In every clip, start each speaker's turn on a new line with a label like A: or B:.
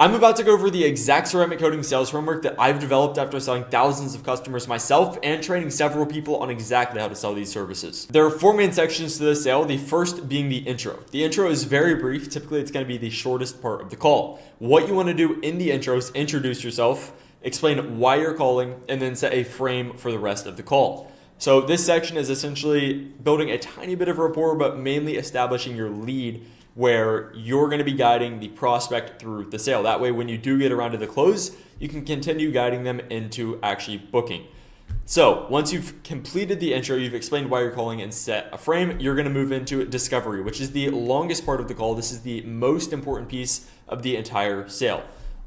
A: I'm about to go over the exact ceramic coating sales framework that I've developed after selling thousands of customers myself and training several people on exactly how to sell these services. There are four main sections to the sale, the first being the intro. The intro is very brief. Typically, it's going to be the shortest part of the call. What you want to do in the intro is introduce yourself, explain why you're calling, and then set a frame for the rest of the call. So this section is essentially building a tiny bit of rapport, but mainly establishing your lead where you're going to be guiding the prospect through the sale. That way, when you do get around to the close, you can continue guiding them into actually booking. So once you've completed the intro, you've explained why you're calling and set a frame, you're going to move into discovery, which is the longest part of the call. This is the most important piece of the entire sale.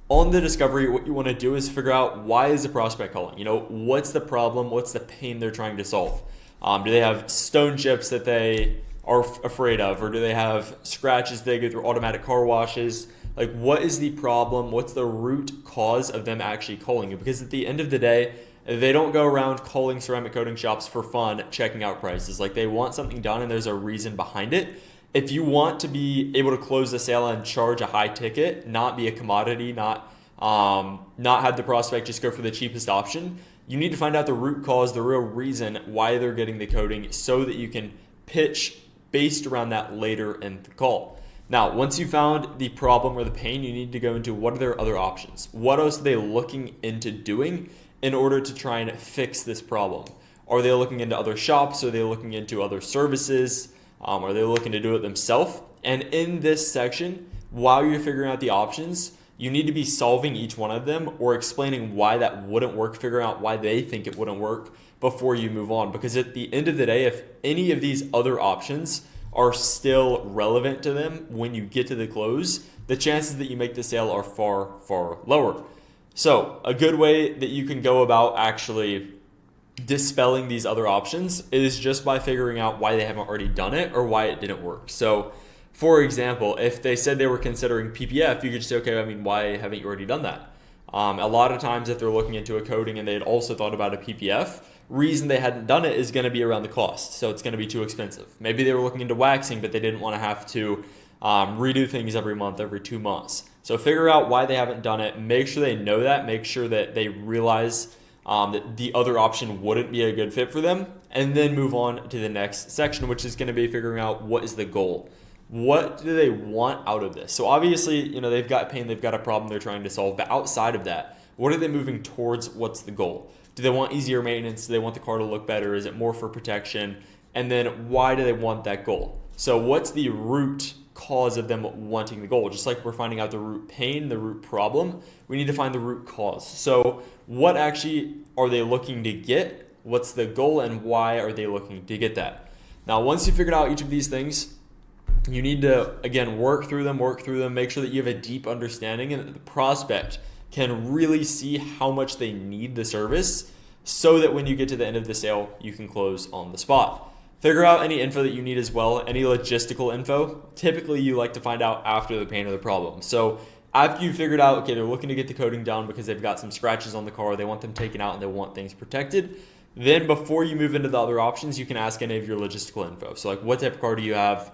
A: On the discovery, what you want to do is figure out, why is the prospect calling? What's the problem? What's the pain they're trying to solve? Do they have stone chips that they are afraid of, or do they have scratches they go through automatic car washes? Like, what is the problem? What's the root cause of them actually calling you? Because at the end of the day, they don't go around calling ceramic coating shops for fun, checking out prices. Like, they want something done and there's a reason behind it. If you want to be able to close the sale and charge a high ticket, not be a commodity, not have the prospect just go for the cheapest option, you need to find out the root cause, the real reason why they're getting the coating, so that you can pitch based around that later in the call. Now, once you found the problem or the pain, you need to go into, what are their other options? What else are they looking into doing in order to try and fix this problem? Are they looking into other shops? Are they looking into other services? Are they looking to do it themselves? And in this section, while you're figuring out the options, you need to be solving each one of them or explaining why that wouldn't work, figuring out why they think it wouldn't work before you move on. Because at the end of the day, if any of these other options are still relevant to them when you get to the close, the chances that you make the sale are far, far lower. So a good way that you can go about actually dispelling these other options is just by figuring out why they haven't already done it or why it didn't work. So for example, if they said they were considering PPF, you could just say, okay, why haven't you already done that? A lot of times if they're looking into a coating and they had also thought about a PPF, reason they hadn't done it is going to be around the cost. So it's going to be too expensive. Maybe they were looking into waxing, but they didn't want to have to redo things every month, every 2 months. So figure out why they haven't done it. Make sure they know that. Make sure that they realize that the other option wouldn't be a good fit for them. And then move on to the next section, which is going to be figuring out, what is the goal? What do they want out of this? So obviously, they've got pain, they've got a problem they're trying to solve. But outside of that, what are they moving towards? What's the goal? Do they want easier maintenance? Do they want the car to look better? Is it more for protection? And then why do they want that goal? So what's the root cause of them wanting the goal? Just like we're finding out the root pain, the root problem, we need to find the root cause. So what actually are they looking to get? What's the goal, and why are they looking to get that? Now, once you figured out each of these things, you need to, again, work through them, make sure that you have a deep understanding and that the prospect can really see how much they need the service, so that when you get to the end of the sale, you can close on the spot. Figure out any info that you need as well, any logistical info. Typically, you like to find out after the pain or the problem. So after you figured out, okay, they're looking to get the coating down because they've got some scratches on the car, they want them taken out and they want things protected. Then before you move into the other options, you can ask any of your logistical info. So like, what type of car do you have?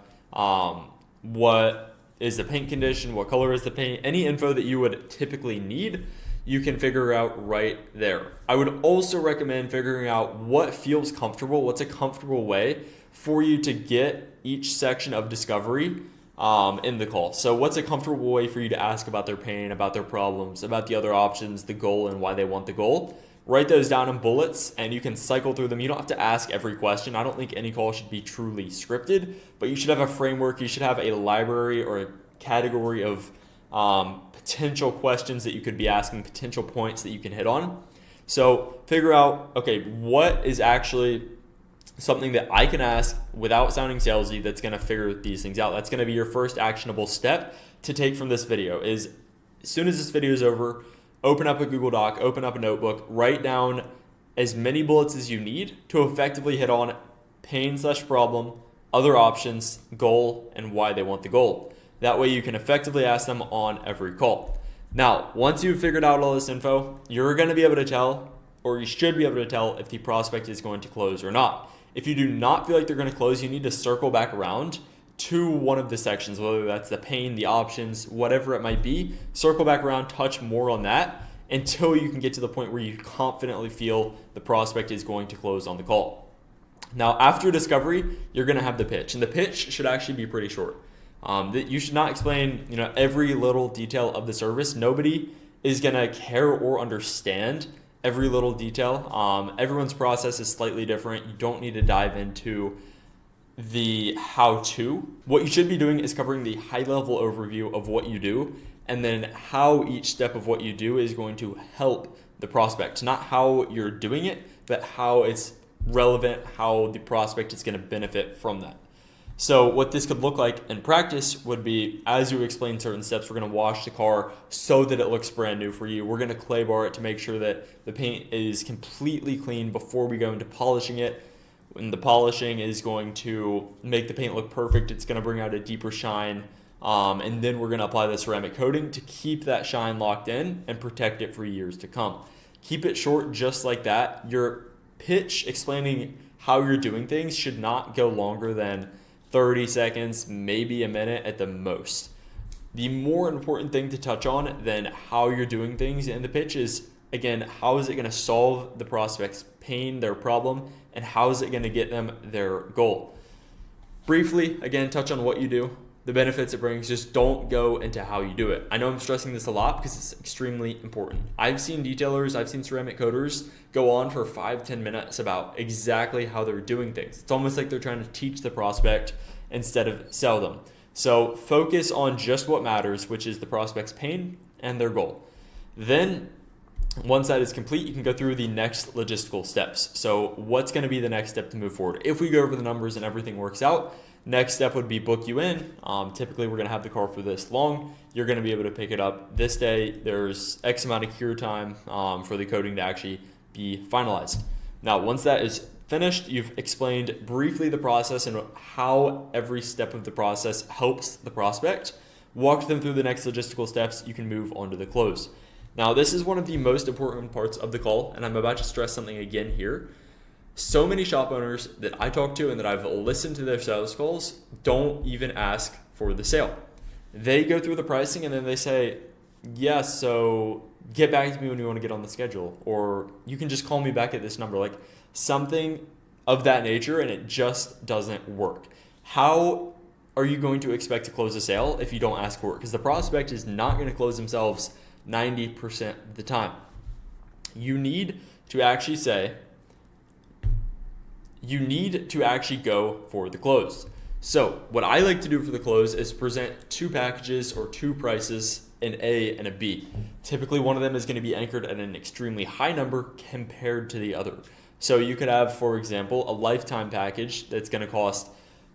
A: What is the paint condition? What color is the paint? Any info that you would typically need, you can figure out right there. I would also recommend figuring out what feels comfortable, what's a comfortable way for you to get each section of discovery in the call. So what's a comfortable way for you to ask about their pain, about their problems, about the other options, the goal, and why they want the goal? Write those down in bullets and you can cycle through them. You don't have to ask every question. I don't think any call should be truly scripted, but you should have a framework. You should have a library or a category of potential questions that you could be asking, potential points that you can hit on. So figure out, okay, what is actually something that I can ask without sounding salesy that's going to figure these things out. That's going to be your first actionable step to take from this video. Is as soon as this video is over, open up a Google Doc, open up a notebook, write down as many bullets as you need to effectively hit on pain/problem, other options, goal, and why they want the goal. That way you can effectively ask them on every call. Now, once you've figured out all this info, you're going to be able to tell, or you should be able to tell, if the prospect is going to close or not. If you do not feel like they're going to close, you need to circle back around to one of the sections, whether that's the pain, the options, whatever it might be. Circle back around, touch more on that until you can get to the point where you confidently feel the prospect is going to close on the call. Now, after discovery, you're going to have the pitch, and the pitch should actually be pretty short. That you should not explain, every little detail of the service. Nobody is going to care or understand every little detail. Everyone's process is slightly different. You don't need to dive into the how-to. What you should be doing is covering the high-level overview of what you do, and then how each step of what you do is going to help the prospect. Not how you're doing it, but how it's relevant, how the prospect is going to benefit from that. So what this could look like in practice would be, as you explain certain steps, we're going to wash the car so that it looks brand new for you. We're going to clay bar it to make sure that the paint is completely clean before we go into polishing it. And the polishing is going to make the paint look perfect. It's going to bring out a deeper shine. And then we're going to apply the ceramic coating to keep that shine locked in and protect it for years to come. Keep it short just like that. Your pitch explaining how you're doing things should not go longer than 30 seconds, maybe a minute at the most. The more important thing to touch on than how you're doing things in the pitch is, again, how is it going to solve the prospect's pain, their problem, and how is it going to get them their goal? Briefly, again, touch on what you do, the benefits it brings. Just don't go into how you do it. I know I'm stressing this a lot because it's extremely important. I've seen detailers, I've seen ceramic coaters go on for 5-10 minutes about exactly how they're doing things. It's almost like they're trying to teach the prospect instead of sell them. So focus on just what matters, which is the prospect's pain and their goal. Then once that is complete, you can go through the next logistical steps. So what's going to be the next step to move forward? If we go over the numbers and everything works out, next step would be book you in. Typically, we're going to have the car for this long. You're going to be able to pick it up this day. There's X amount of cure time for the coating to actually be finalized. Now, once that is finished, you've explained briefly the process and how every step of the process helps the prospect. Walk them through the next logistical steps. You can move on to the close. Now, this is one of the most important parts of the call, and I'm about to stress something again here. So many shop owners that I talk to and that I've listened to their sales calls don't even ask for the sale. They go through the pricing and then they say, yeah, so get back to me when you want to get on the schedule, or you can just call me back at this number, like something of that nature, and it just doesn't work. How are you going to expect to close a sale if you don't ask for it? Because the prospect is not going to close themselves 90% of the time. You need to actually go for the close. So what I like to do for the close is present two packages or two prices, an A and a B. Typically one of them is going to be anchored at an extremely high number compared to the other. So you could have, for example, a lifetime package that's going to cost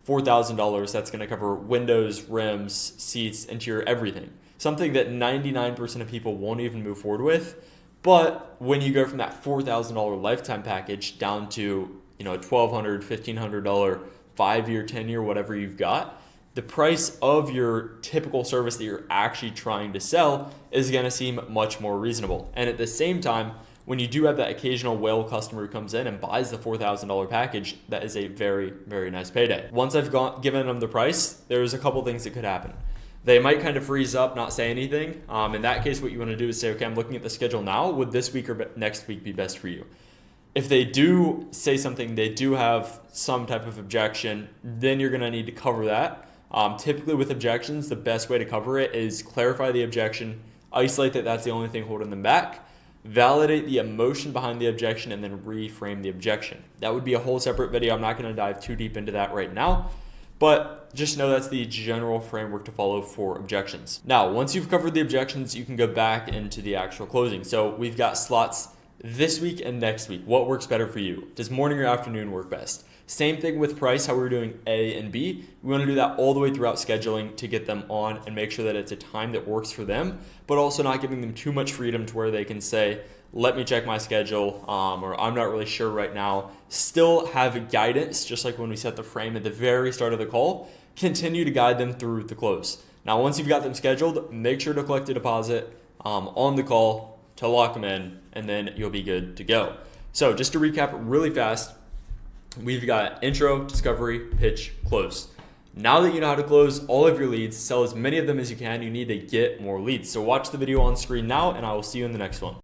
A: $4,000. That's going to cover windows, rims, seats, interior, everything. Something that 99% of people won't even move forward with. But when you go from that $4,000 lifetime package down to a $1,200, $1,500 5-year, 10-year, whatever you've got, the price of your typical service that you're actually trying to sell is going to seem much more reasonable. And at the same time, when you do have that occasional whale customer who comes in and buys the $4,000 package, that is a very, very nice payday. Once I've given them the price, there's a couple things that could happen. They might kind of freeze up, not say anything. In that case, what you want to do is say, okay, I'm looking at the schedule now. Would this week or next week be best for you? If they do say something, they do have some type of objection, then you're going to need to cover that. Typically with objections, the best way to cover it is clarify the objection, isolate that that's the only thing holding them back, validate the emotion behind the objection, and then reframe the objection. That would be a whole separate video. I'm not going to dive too deep into that right now, but just know that's the general framework to follow for objections. Now, once you've covered the objections, you can go back into the actual closing. So we've got slots this week and next week. What works better for you? Does morning or afternoon work best? Same thing with price, how we're doing A and B. We want to do that all the way throughout scheduling to get them on and make sure that it's a time that works for them, but also not giving them too much freedom to where they can say, let me check my schedule, or I'm not really sure right now. Still have guidance, just like when we set the frame at the very start of the call. Continue to guide them through the close. Now, once you've got them scheduled, make sure to collect a deposit on the call to lock them in, and then you'll be good to go. So just to recap really fast, we've got intro, discovery, pitch, close. Now that you know how to close all of your leads, sell as many of them as you can, you need to get more leads. So watch the video on screen now, and I will see you in the next one.